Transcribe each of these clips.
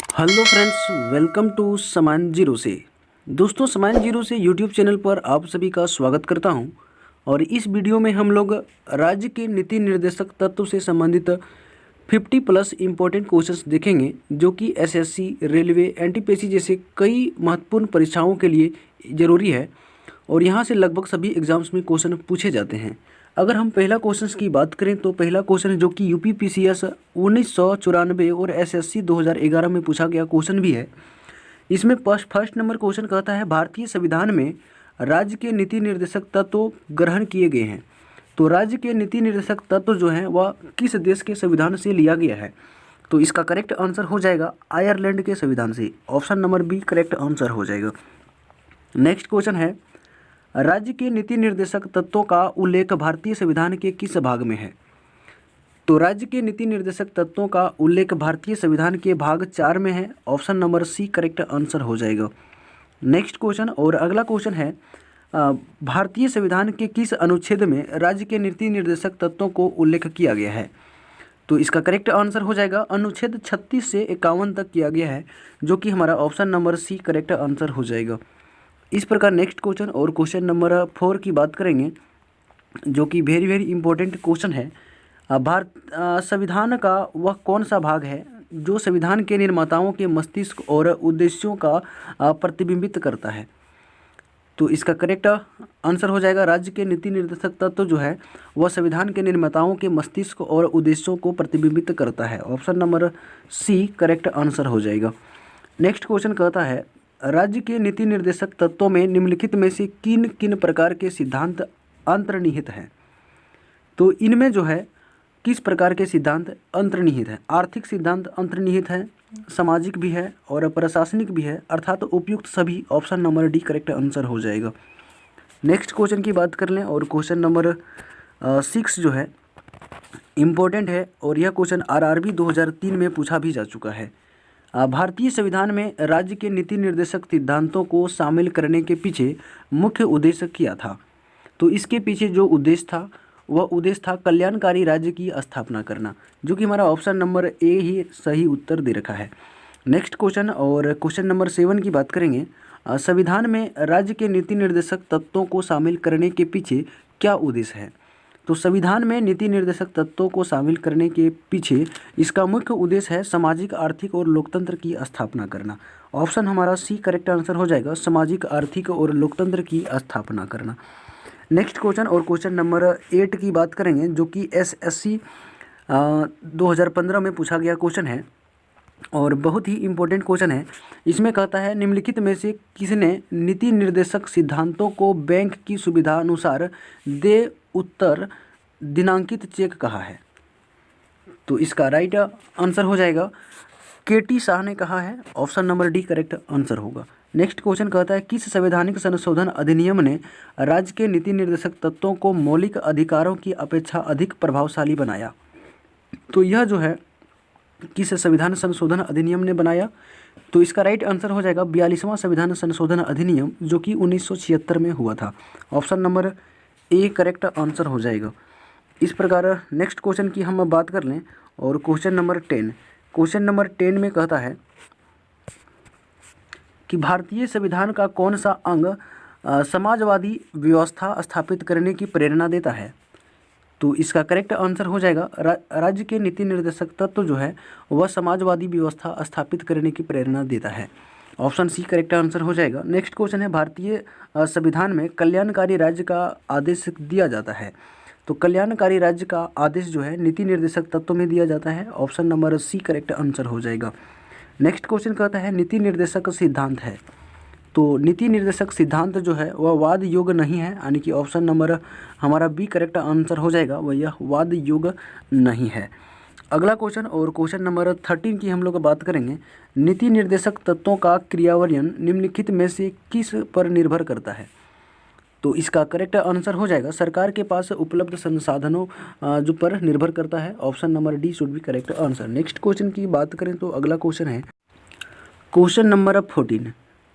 Hello friends, welcome to समान zero से। दोस्तों, समान जीरो से यूट्यूब चैनल पर आप सभी का स्वागत करता हूं। और इस वीडियो में हम लोग राज्य के नीति निर्देशक तत्व से संबंधित 50 प्लस इम्पोर्टेंट क्वेश्चंस देखेंगे, जो कि एसएससी, रेलवे, एनटीपीसी जैसे कई महत्वपूर्ण परीक्षाओं के लिए ज़रूरी है। और यहाँ से लगभग सभी एग्जाम्स में क्वेश्चन पूछे जाते हैं। अगर हम पहला क्वेश्चन की बात करें तो पहला क्वेश्चन जो कि यूपी पीसीएस 1994 और एसएससी 2011 में पूछा गया क्वेश्चन भी है। इसमें फर्स्ट नंबर क्वेश्चन कहता है, भारतीय संविधान में राज्य के नीति निर्देशक तत्व ग्रहण किए गए हैं। तो राज्य के नीति निर्देशक तत्व जो है वह किस देश के संविधान से लिया गया है? तो इसका करेक्ट आंसर हो जाएगा आयरलैंड के संविधान से। Option number B correct answer हो जाएगा। नेक्स्ट क्वेश्चन है, राज्य के नीति निर्देशक तत्वों का उल्लेख भारतीय संविधान के किस भाग में है? तो राज्य के नीति निर्देशक तत्वों का उल्लेख भारतीय संविधान के भाग 4 में है। Option number C correct answer हो जाएगा। नेक्स्ट क्वेश्चन और अगला क्वेश्चन है, भारतीय संविधान के किस अनुच्छेद में राज्य के नीति निर्देशक तत्वों को उल्लेख किया गया है? तो इसका करेक्ट आंसर हो जाएगा अनुच्छेद 36 से 51 तक किया गया है, जो कि हमारा option number C correct answer हो जाएगा। इस प्रकार नेक्स्ट क्वेश्चन और क्वेश्चन नंबर 4 की बात करेंगे, जो कि वेरी इंपॉर्टेंट क्वेश्चन है। भारत संविधान का वह कौन सा भाग है जो संविधान के निर्माताओं के मस्तिष्क और उद्देश्यों का प्रतिबिंबित करता है? तो इसका करेक्ट आंसर हो जाएगा राज्य के नीति निर्देशक तत्व जो है वह संविधान के निर्माताओं के मस्तिष्क और उद्देश्यों को प्रतिबिंबित करता है। Option number C correct answer हो जाएगा। नेक्स्ट क्वेश्चन कहता है, राज्य के नीति निर्देशक तत्वों में निम्नलिखित में से किन किन प्रकार के सिद्धांत अंतर्निहित हैं? तो इनमें जो है किस प्रकार के सिद्धांत अंतर्निहित हैं? आर्थिक सिद्धांत अंतर्निहित है, सामाजिक भी है और प्रशासनिक भी है, अर्थात उपयुक्त सभी। Option number D correct answer हो जाएगा। नेक्स्ट क्वेश्चन की बात कर लें और क्वेश्चन नंबर 6 जो है इम्पोर्टेंट है और यह क्वेश्चन आरआरबी 2003 में पूछा भी जा चुका है। भारतीय संविधान में राज्य के नीति निर्देशक सिद्धांतों को शामिल करने के पीछे मुख्य उद्देश्य क्या था? तो इसके पीछे जो उद्देश्य था वह उद्देश्य था कल्याणकारी राज्य की स्थापना करना, जो कि हमारा ऑप्शन नंबर ए ही सही उत्तर दे रखा है। नेक्स्ट क्वेश्चन और क्वेश्चन नंबर 7 की बात करेंगे, संविधान में राज्य के नीति निर्देशक तत्वों को शामिल करने के पीछे क्या उद्देश्य है? तो संविधान में नीति निर्देशक तत्वों को शामिल करने के पीछे इसका मुख्य उद्देश्य है सामाजिक, आर्थिक और लोकतंत्र की स्थापना करना। ऑप्शन हमारा सी करेक्ट आंसर हो जाएगा, सामाजिक, आर्थिक और लोकतंत्र की स्थापना करना। नेक्स्ट क्वेश्चन और क्वेश्चन नंबर 8 की बात करेंगे, जो कि एसएससी 2015 में पूछा गया क्वेश्चन है और बहुत ही इम्पोर्टेंट क्वेश्चन है। इसमें कहता है, निम्नलिखित में से किसने नीति निर्देशक सिद्धांतों को बैंक की सुविधा अनुसार दे उत्तर दिनांकित चेक कहा है? तो इसका राइट आंसर हो जाएगा केटी शाह ने कहा है। Option number D correct answer होगा। नेक्स्ट क्वेश्चन कहता है, किस संवैधानिक संशोधन अधिनियम ने राज्य के नीति निर्देशक तत्वों को मौलिक अधिकारों की अपेक्षा अधिक प्रभावशाली बनाया? तो यह जो है किस संविधान संशोधन अधिनियम ने बनाया? तो इसका राइट आंसर हो जाएगा 42वां संविधान संशोधन अधिनियम, जो कि 1976 में हुआ था। Option number A correct answer हो जाएगा। इस प्रकार नेक्स्ट क्वेश्चन की हम बात कर लें और क्वेश्चन नंबर 10। क्वेश्चन नंबर 10 में कहता है कि भारतीय संविधान का कौन सा अंग समाजवादी व्यवस्था स्थापित करने की प्रेरणा देता है? तो इसका करेक्ट आंसर हो जाएगा राज्य के नीति निर्देशक तत्व जो है वह समाजवादी व्यवस्था स्थापित करने की प्रेरणा देता है। ऑप्शन सी करेक्ट आंसर हो जाएगा। नेक्स्ट क्वेश्चन है, भारतीय संविधान में कल्याणकारी राज्य का आदेश दिया जाता है। तो कल्याणकारी राज्य का आदेश जो है नीति निर्देशक तत्व में दिया जाता है। Option number C correct answer हो जाएगा। नेक्स्ट क्वेश्चन कहता है, नीति निर्देशक सिद्धांत है। तो नीति निर्देशक सिद्धांत जो है वह वाद योग्य नहीं है, यानी कि ऑप्शन नंबर हमारा बी करेक्ट आंसर हो जाएगा, वह यह वाद योग्य नहीं है। अगला क्वेश्चन और क्वेश्चन नंबर 13 की हम लोग बात करेंगे, नीति निर्देशक तत्वों का क्रियान्वयन निम्नलिखित में से किस पर निर्भर करता है? तो इसका करेक्ट आंसर हो जाएगा सरकार के पास उपलब्ध संसाधनों जो पर निर्भर करता है। Option number D should be correct answer. Next question की बात करें तो अगला क्वेश्चन है क्वेश्चन नंबर 14,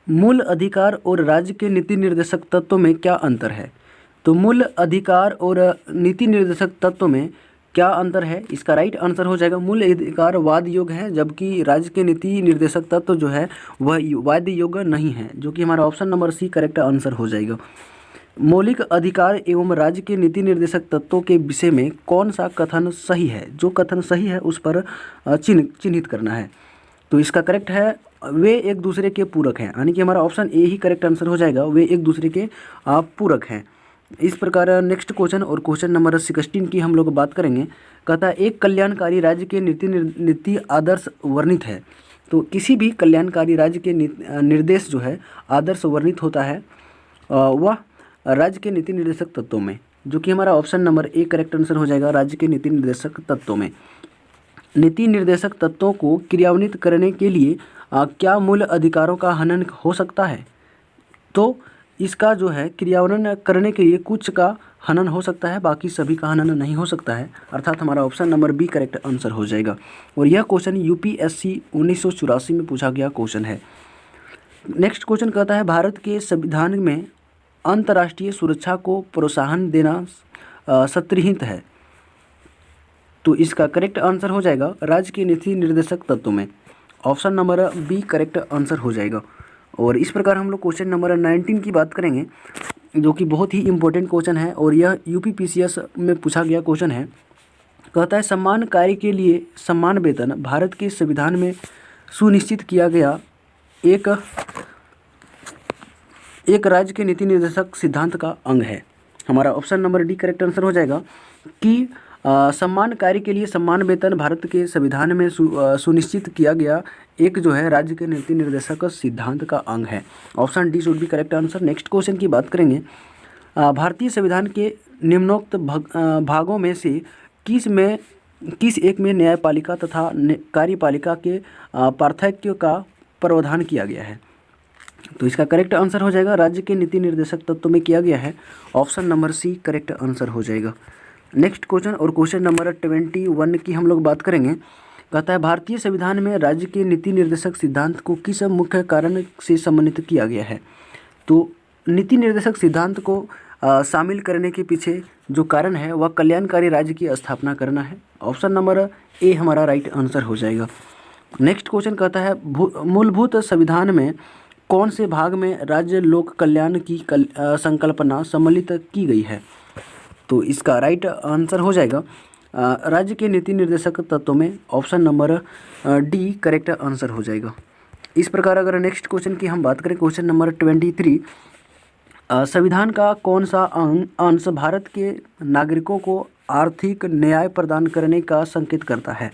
मूल अधिकार और राज्य के नीति निर्देशक तत्वों में क्या अंतर है? तो मूल अधिकार और नीति निर्देशक तत्व में क्या अंतर है? इसका राइट आंसर हो जाएगा मूल अधिकार वाद योग्य है, जबकि राज्य के नीति निर्देशक तत्व जो है वह वाद योग्य नहीं है, जो कि हमारा option number C correct answer हो जाएगा। मौलिक अधिकार एवं राज्य के नीति निर्देशक तत्वों के विषय में कौन सा कथन सही है? जो कथन सही है उस पर चिन्हित करना है। तो इसका करेक्ट है वे एक दूसरे के पूरक हैं, यानी कि हमारा option A he correct answer हो जाएगा, वे एक दूसरे के पूरक हैं। इस प्रकार नेक्स्ट क्वेश्चन और क्वेश्चन नंबर 16 की हम लोग बात करेंगे। कहता है एक कल्याणकारी राज्य के नीति आदर्श वर्णित है। तो किसी भी कल्याणकारी राज्य के निर्देश जो है आदर्श वर्णित होता है वह राज्य के नीति निर्देशक तत्वों में, जो कि हमारा option number A correct answer हो जाएगा। राज्य के नीति निर्देशक तत्वों में नीति निर्देशक तत्वों को क्रियान्वित करने के लिए क्या मूल अधिकारों का हनन हो सकता है? तो इसका जो है क्रियान्वयन करने के लिए कुछ का हनन हो सकता है, बाकी सभी का हनन नहीं हो सकता है, अर्थात हमारा option number B correct answer हो जाएगा। और यह क्वेश्चन यूपीएससी 1984 में पूछा गया क्वेश्चन है। नेक्स्ट क्वेश्चन कहता है भारत के संविधान में अंतर्राष्ट्रीय सुरक्षा को प्रोत्साहन देना सत्रिहित है। तो इसका करेक्ट आंसर हो जाएगा राज्य के नीति निर्देशक तत्वों में, option number B correct answer हो जाएगा। और इस प्रकार हम लोग क्वेश्चन नंबर 19 की बात करेंगे, जो कि बहुत ही इंपॉर्टेंट क्वेश्चन है और यह यूपीपीसीएस में पूछा गया क्वेश्चन है। कहता है समान कार्य के लिए समान वेतन भारत के संविधान में सुनिश्चित किया गया एक राज्य के नीति निर्देशक सिद्धांत का अंग है। हमारा option number D correct answer हो जाएगा कि समान कार्य के लिए समान वेतन भारत के संविधान में सुनिश्चित किया गया एक जो है राज्य के नीति निर्देशक सिद्धांत का अंग है। Option D should be correct answer. Next question की बात करेंगे। भारतीय संविधान के निम्नोक्त भागों में से किस एक में न्यायपालिका तथा कार्यपालिका के पार्थक्य का प्रावधान किया गया है? तो इसका करेक्ट आंसर हो जाएगा राज्य के नीति निर्देशक तत्व में किया गया है, option number C correct answer हो जाएगा। नेक्स्ट क्वेश्चन और क्वेश्चन नंबर 21 की हम लोग बात करेंगे। कहता है भारतीय संविधान में राज्य के नीति निर्देशक सिद्धांत को किस मुख्य कारण से सम्मानित किया गया है? तो नीति निर्देशक सिद्धांत को शामिल करने के पीछे जो कारण है वह कल्याणकारी राज्य की स्थापना करना है, ऑप्शन नंबर ए हमारा राइट आंसर हो जाएगा। नेक्स्ट क्वेश्चन कहता है मूलभूत संविधान में कौन से भाग में राज्य लोक कल्याण की संकल्पना सम्मिलित की गई है? तो इसका राइट आंसर हो जाएगा राज्य के नीति निर्देशक तत्वों में, option number D correct answer हो जाएगा। इस प्रकार अगर नेक्स्ट क्वेश्चन की हम बात करें, क्वेश्चन नंबर 23, संविधान का कौन सा अंश भारत के नागरिकों को आर्थिक न्याय प्रदान करने का संकेत करता है?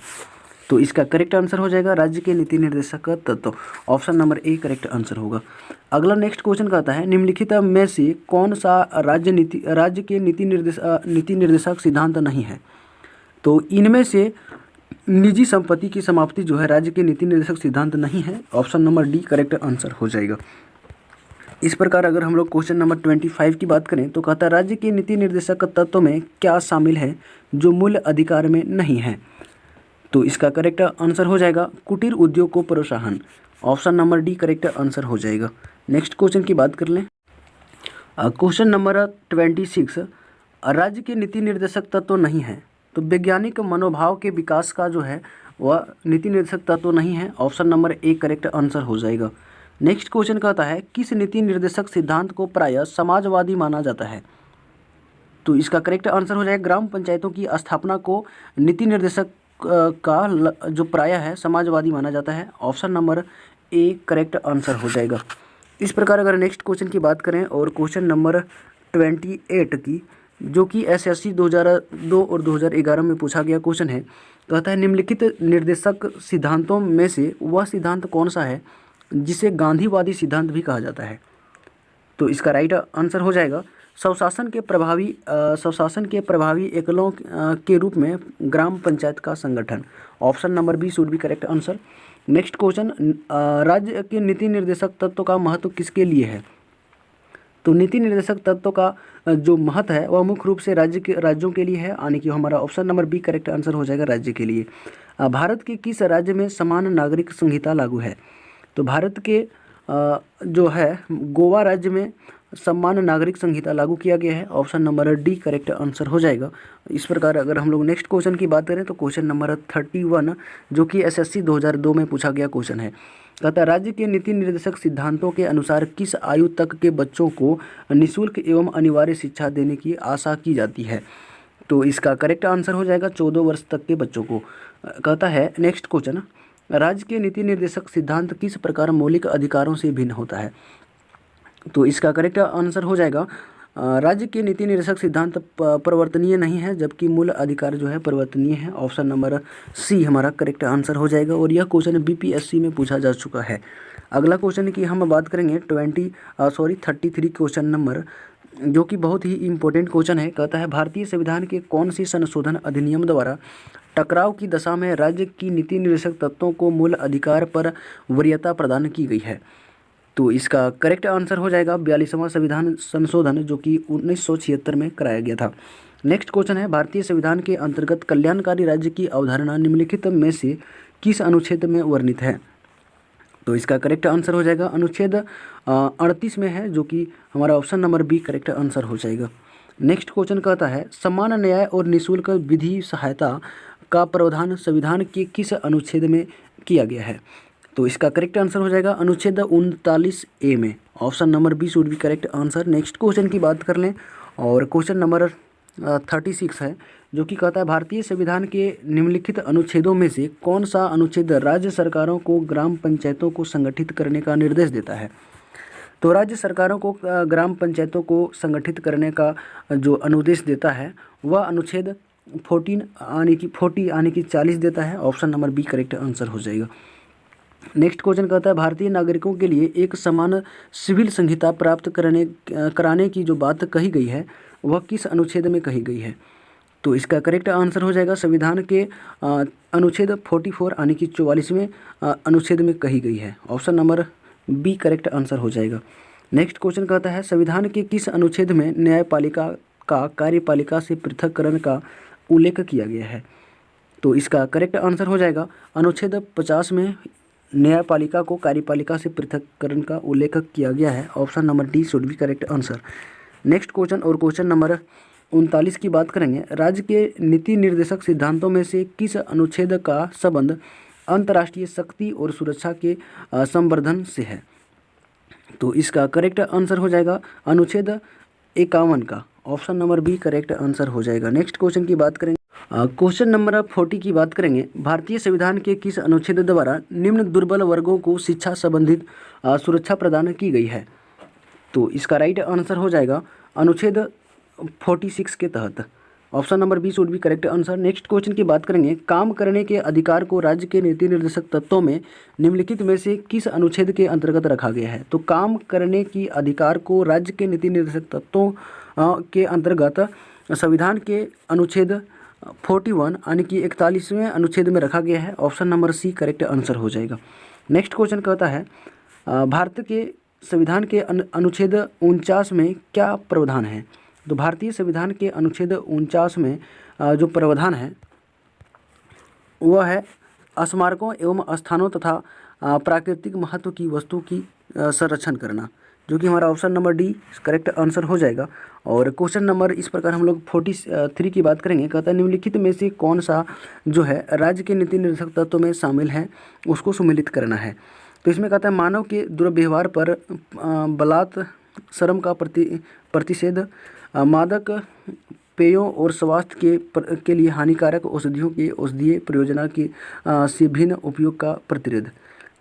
तो इसका करेक्ट आंसर हो जाएगा राज्य के नीति निर्देशक तत्व, option number A correct answer होगा। अगला नेक्स्ट क्वेश्चन कहता है निम्नलिखित में से कौन सा राज्य के नीति निर्देशक सिद्धांत नहीं है? तो इनमें से निजी संपत्ति की समाप्ति जो है राज्य के नीति निर्देशक सिद्धांत नहीं है, option number D correct answer हो जाएगा। इस प्रकार अगर हम लोग क्वेश्चन नंबर 25 की बात करें तो कहता है राज्य के नीति निर्देशक तत्व में क्या शामिल है जो मूल अधिकार में नहीं है? तो इसका करेक्ट आंसर हो जाएगा कुटीर उद्योग को प्रोत्साहन, option number D correct answer हो जाएगा। नेक्स्ट क्वेश्चन की बात कर लें। क्वेश्चन नंबर 26, राज्य के नीति निर्देशक तत्व नहीं है तो वैज्ञानिक मनोभाव के विकास का जो है वह नीति निर्देशक तत्व नहीं है, option number A correct answer हो जाएगा। नेक्स्ट क्वेश्चन कहता है किस नीति निर्देशक सिद्धांत को प्रायः समाजवादी माना जाता है? तो इसका करेक्ट आंसर हो जाएगा ग्राम पंचायतों की स्थापना को नीति निर्देशक का जो प्रायः है समाजवादी माना जाता है, option number A correct answer हो जाएगा। इस प्रकार अगर नेक्स्ट क्वेश्चन की बात करें और क्वेश्चन नंबर 28 की, जो कि एसएससी 2002 और 2011 में पूछा गया क्वेश्चन है, कहता है निम्नलिखित निर्देशक सिद्धांतों में से वह सिद्धांत कौन सा है जिसे गांधीवादी सिद्धांत भी कहा जाता है? तो इसका राइट आंसर हो जाएगा स्वशासन के प्रभावी एकलों के रूप में ग्राम पंचायत का संगठन, option number B should be correct answer. Next question, राज्य के नीति निर्देशक तत्व का महत्व किसके लिए है? तो नीति निर्देशक तत्व का जो महत्व है वह मुख्य रूप से राज्यों के लिए है, यानी कि हमारा option number B correct answer हो जाएगा राज्य के लिए। भारत के किस राज्य में समान नागरिक संहिता लागू है? तो भारत के जो है गोवा राज्य में सम्मान नागरिक संहिता लागू किया गया है? Option number D correct answer हो जाएगा। इस प्रकार अगर हम लोग नेक्स्ट क्वेश्चन की बात करें तो क्वेश्चन नंबर 31 जो कि एसएससी 2002 में पूछा गया क्वेश्चन है। कहता है राज्य के नीति निर्देशक सिद्धांतों के अनुसार किस आयु तक के बच्चों को निःशुल्क एवं अनिवार्य शिक्षा देने की आशा की जाती है? तो इसका करेक्ट आंसर हो जाएगा 14 वर्ष तक के बच्चों को। कहता है नेक्स्ट क्वेश्चन, राज्य के नीति निर्देशक सिद्धांत किस प्रकार मौलिक अधिकारों से भिन्न होता है? तो इसका करेक्ट आंसर हो जाएगा राज्य के नीति निर्देशक सिद्धांत परिवर्तनीय नहीं है, जबकि मूल अधिकार जो है परिवर्तनीय है। ऑप्शन नंबर सी हमारा करेक्ट आंसर हो जाएगा और यह क्वेश्चन बीपीएससी में पूछा जा चुका है। अगला क्वेश्चन की हम बात करेंगे 33 क्वेश्चन नंबर, जो कि बहुत ही इंपॉर्टेंट क्वेश्चन है। कहता है भारतीय संविधान के कौन सी संशोधन अधिनियम द्वारा टकराव की दशा में राज्य की नीति निर्देशक तत्वों को मूल अधिकार पर वरीयता प्रदान की गई है? तो इसका करेक्ट आंसर हो जाएगा 42वां संविधान संशोधन, जो कि 1976 में कराया गया था। नेक्स्ट क्वेश्चन है भारतीय संविधान के अंतर्गत कल्याणकारी राज्य की अवधारणा निम्नलिखित में से किस अनुच्छेद में वर्णित है? तो इसका करेक्ट आंसर हो जाएगा अनुच्छेद 38 में है, जो कि हमारा option number B correct answer हो जाएगा। नेक्स्ट क्वेश्चन कहता है समान न्याय और निःशुल्क विधि सहायता का प्रावधान संविधान के किस अनुच्छेद में किया गया है? तो इसका करेक्ट आंसर हो जाएगा अनुच्छेद 39A में। Option number B should be correct answer. Next question की बात कर लें और क्वेश्चन नंबर 36 है, जो कि कहता है भारतीय संविधान के निम्नलिखित अनुच्छेदों में से कौन सा अनुच्छेद राज्य सरकारों को ग्राम पंचायतों को संगठित करने का निर्देश देता है? तो राज्य सरकारों को ग्राम पंचायतों को संगठित करने का जो अनुदेश देता है वह अनुच्छेद 40 यानी कि 40 देता है। Option number B correct answer हो जाएगा। नेक्स्ट क्वेश्चन कहता है भारतीय नागरिकों के लिए एक समान सिविल संहिता प्राप्त कराने की जो बात कही गई है वह किस अनुच्छेद में कही गई है? तो इसका करेक्ट आंसर हो जाएगा संविधान के अनुच्छेद 44 यानी कि 44वें अनुच्छेद में कही गई है। Option number B correct answer हो जाएगा। नेक्स्ट क्वेश्चन कहता है संविधान के किस अनुच्छेद में न्यायपालिका का कार्यपालिका से पृथककरण का उल्लेख किया गया है? तो इसका करेक्ट आंसर हो जाएगा अनुच्छेद 50 में न्यायपालिका को कार्यपालिका से पृथककरण का उल्लेख किया गया है। Option number D should be correct answer. Next question और क्वेश्चन नंबर 39 की बात करेंगे राज्य के नीति निर्देशक सिद्धांतों में से किस अनुच्छेद का संबंध अंतर्राष्ट्रीय शक्ति और सुरक्षा के संवर्धन से है? तो इसका करेक्ट आंसर हो जाएगा अनुच्छेद 51 का। Option number B correct answer हो जाएगा। नेक्स्ट क्वेश्चन की बात करेंगे क्वेश्चन नंबर 40 की बात करेंगे भारतीय संविधान के किस अनुच्छेद द्वारा निम्न दुर्बल वर्गों को शिक्षा संबंधित सुरक्षा प्रदान की गई है? तो इसका राइट आंसर हो जाएगा अनुच्छेद 46 के तहत। Option number B should be correct answer. Next question की बात करेंगे काम करने के अधिकार को राज्य के नीति निर्देशक तत्वों में निम्नलिखित में से किस अनुच्छेद के अंतर्गत रखा गया है? तो काम करने की अधिकार को राज्य के नीति निर्देशक तत्वों के अंतर्गत संविधान के अनुच्छेद 41 यानी कि 41वें अनुच्छेद में रखा गया है। Option number C correct answer हो जाएगा। नेक्स्ट क्वेश्चन कहता है भारत के संविधान के अनुच्छेद 49 में क्या प्रावधान है? तो भारतीय संविधान के अनुच्छेद 49 में जो प्रावधान है वह है स्मारकों एवं स्थानों तथा प्राकृतिक महत्व की वस्तु की संरक्षण करना, जो कि हमारा option number D correct answer हो जाएगा। और क्वेश्चन नंबर इस प्रकार हम लोग 43 की बात करेंगे। कहता है निम्नलिखित में से कौन सा जो है राज्य के नीति निर्देशक तत्व में शामिल है उसको सम्मिलित करना है? तो इसमें कहता है मानव के दुर्व्यवहार पर बलात् श्रम का प्रतिषेध, मादक पेयों और स्वास्थ्य के लिए हानिकारक औषधियों के औषधीय प्रयोजना की से भिन्न उपयोग का प्रतिरोध।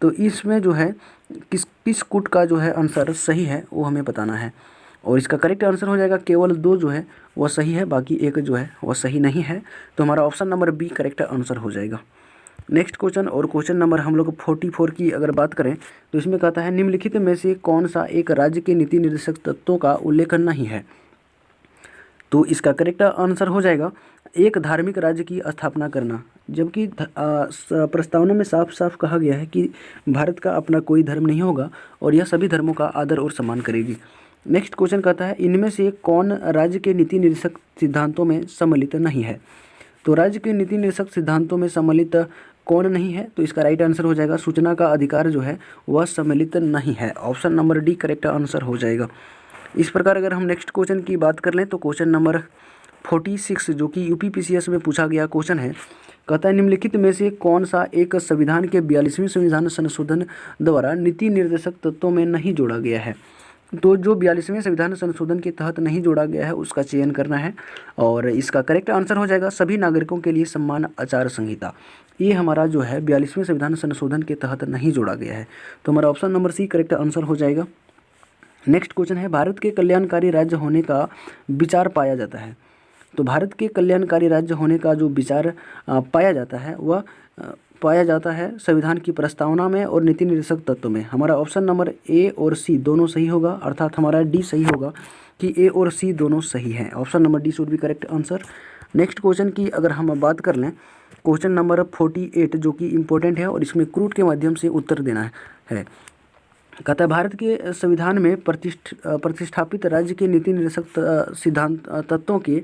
तो इसमें जो है किस कूट का जो है आंसर सही है वो हमें बताना है और इसका करेक्ट आंसर हो जाएगा केवल 2 जो है वह सही है, बाकी 1 जो है वह सही नहीं है। तो हमारा option number B correct answer हो जाएगा। नेक्स्ट क्वेश्चन और क्वेश्चन नंबर हम लोग 44 की अगर बात करें तो इसमें कहता है निम्नलिखित में से कौन सा एक राज्य के नीति निर्देशक तत्वों का उल्लेख नहीं है? तो इसका करेक्ट आंसर हो जाएगा एक धार्मिक राज्य की स्थापना करना, जबकि प्रस्तावना में साफ साफ कहा गया है कि भारत का अपना कोई धर्म नहीं होगा और यह सभी धर्मों का आदर और सम्मान करेगी। नेक्स्ट क्वेश्चन कहता है इनमें से कौन राज्य के नीति निर्देशक सिद्धांतों में सम्मिलित नहीं है? तो राज्य के नीति निर्देशक सिद्धांतों में सम्मिलित कौन नहीं है? तो इसका राइट आंसर हो जाएगा सूचना का अधिकार जो है वह सम्मिलित नहीं है। Option number D correct answer हो जाएगा। इस प्रकार अगर हम नेक्स्ट क्वेश्चन की बात कर लें तो क्वेश्चन नंबर 46 जो कि यूपीपीसीएस में पूछा गया क्वेश्चन है, कहता है निम्नलिखित में से कौन सा एक संविधान के 42वें संविधान संशोधन द्वारा नीति निर्देशक तत्वों में नहीं जोड़ा गया है। तो जो 42वें संविधान संशोधन के तहत नहीं जोड़ा गया है उसका चयन करना है और इसका करेक्ट आंसर हो जाएगा सभी नागरिकों के लिए समान आचार संहिता। ये हमारा जो है 42वें संविधान संशोधन के तहत नहीं जोड़ा गया है, तो हमारा option number C correct answer हो जाएगा। नेक्स्ट क्वेश्चन है भारत के कल्याणकारी राज्य होने का विचार पाया जाता है। तो भारत के कल्याणकारी राज्य होने का जो विचार पाया जाता है वह पाया जाता है संविधान की प्रस्तावना में और नीति निर्देशक तत्व में। हमारा ऑप्शन नंबर ए और सी दोनों सही होगा, अर्थात हमारा डी सही होगा कि ए और सी दोनों सही हैं। Option number D should be correct answer. Next question की अगर हम बात कर लें, क्वेश्चन नंबर 48 जो कि इम्पोर्टेंट है और इसमें क्रूट के माध्यम से उत्तर देना है। कहता है भारत के संविधान में प्रतिष्ठापित राज्य के नीति निर्देशक सिद्धांत तत्वों के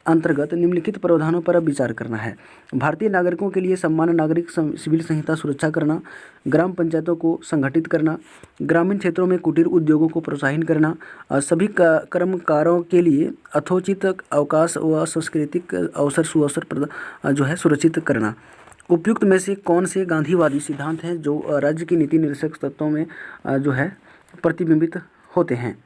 अंतर्गत निम्नलिखित प्रावधानों पर विचार करना है। भारतीय नागरिकों के लिए समान नागरिक सिविल संहिता सुरक्षा करना, ग्राम पंचायतों को संगठित करना, ग्रामीण क्षेत्रों में कुटीर उद्योगों को प्रोत्साहित करना, सभी कर्मकारों के लिए यथोचित अवकाश व सांस्कृतिक अवसर सुअवसर जो है सुरक्षित करना। उपयुक्त में से कौन से गांधीवादी सिद्धांत हैं जो राज्य की नीति निर्देशक तत्वों में जो है प्रतिबिंबित होते हैं?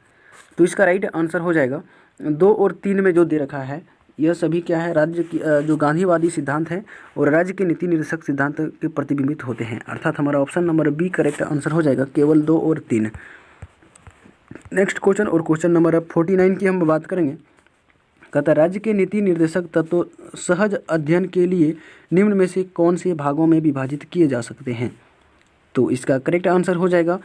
तो इसका राइट आंसर हो जाएगा 2 और 3 में जो दे रखा है यह सभी क्या है, राज्य की जो गांधीवादी सिद्धांत हैं और राज्य के नीति निर्देशक सिद्धांत के प्रतिबिंबित होते हैं, अर्थात हमारा option number B correct answer हो जाएगा, केवल 2 और 3। नेक्स्ट क्वेश्चन और क्वेश्चन नंबर 49 की हम बात करेंगे। कहता राज्य के नीति निर्देशक तत्व सहज अध्ययन के लिए निम्न में से कौन से भागों में विभाजित किए जा सकते हैं? तो इसका करेक्ट आंसर हो जाएगा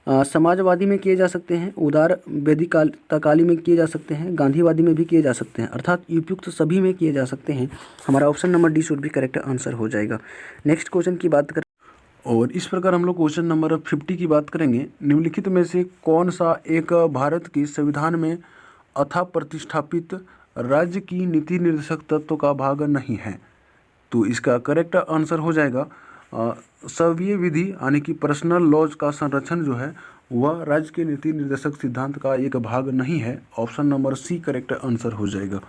समाजवादी में किए जा सकते हैं, उदार वैदिकताकाली में किए जा सकते हैं, गांधीवादी में भी किए जा सकते हैं, अर्थात उपयुक्त सभी में किए जा सकते हैं। हमारा ऑप्शन नंबर डी शुड भी करेक्ट आंसर हो जाएगा। नेक्स्ट क्वेश्चन की बात करें और इस प्रकार हम लोग क्वेश्चन नंबर 50 की बात करेंगे। निम्नलिखित में से कौन सा एक भारत के संविधान में अथा प्रतिष्ठापित राज्य की नीति निर्देशक तत्व का भाग नहीं है? तो इसका करेक्ट आंसर हो जाएगा स्वकीय विधि यानी कि पर्सनल लॉज का संरक्षण जो है वह राज्य के नीति निर्देशक सिद्धांत का एक भाग नहीं है। Option number C correct answer हो जाएगा।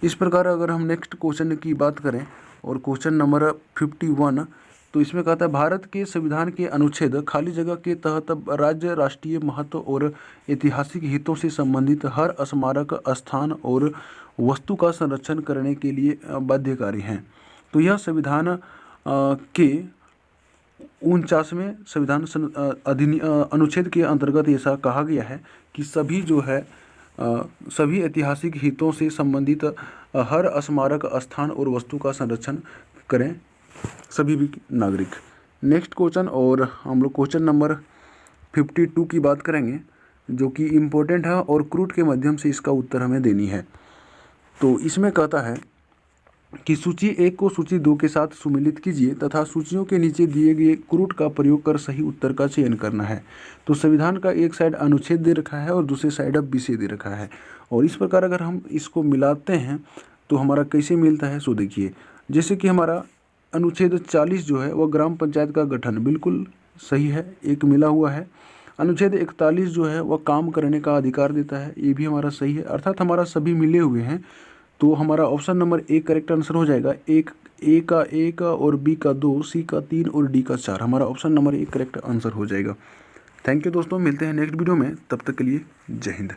इस प्रकार अगर हम नेक्स्ट क्वेश्चन की बात करें और क्वेश्चन नंबर 51, तो इसमें कहता है भारत के संविधान के अनुच्छेद खाली जगह के तहत राज्य राष्ट्रीय महत्व और ऐतिहासिक हितों से संबंधित हर स्मारक स्थान और वस्तु का संरक्षण करने के लिए बाध्यकारी हैं। तो यह संविधान के 49वें संविधान अनुच्छेद के अंतर्गत ऐसा कहा गया है कि सभी जो है सभी ऐतिहासिक हितों से संबंधित हर स्मारक स्थान और वस्तु का संरक्षण करें सभी भी नागरिक। नेक्स्ट क्वेश्चन और हम लोग क्वेश्चन नंबर 52 की बात करेंगे जो कि इम्पोर्टेंट है और क्रूट के माध्यम से इसका उत्तर हमें देनी है। तो इसमें कहता है कि सूची 1 को सूची 2 के साथ सुमिलित कीजिए तथा सूचियों के नीचे दिए गए क्रूट का प्रयोग कर सही उत्तर का चयन करना है। तो संविधान का एक साइड अनुच्छेद दे रखा है और दूसरे साइड अब विषय दे रखा है और इस प्रकार अगर हम इसको मिलाते हैं तो हमारा कैसे मिलता है सो देखिए। जैसे कि हमारा अनुच्छेद 40 जो है वह ग्राम पंचायत का गठन बिल्कुल सही है, एक मिला हुआ है। अनुच्छेद 41 जो है वह काम करने का अधिकार देता है, ये भी हमारा सही है, अर्थात हमारा सभी मिले हुए हैं। तो हमारा option number A correct answer हो जाएगा। एक ए का 1 और बी का 2, सी का 3 और डी का 4। हमारा option number A correct answer हो जाएगा। थैंक यू दोस्तों, मिलते हैं नेक्स्ट वीडियो में, तब तक के लिए जय हिंद।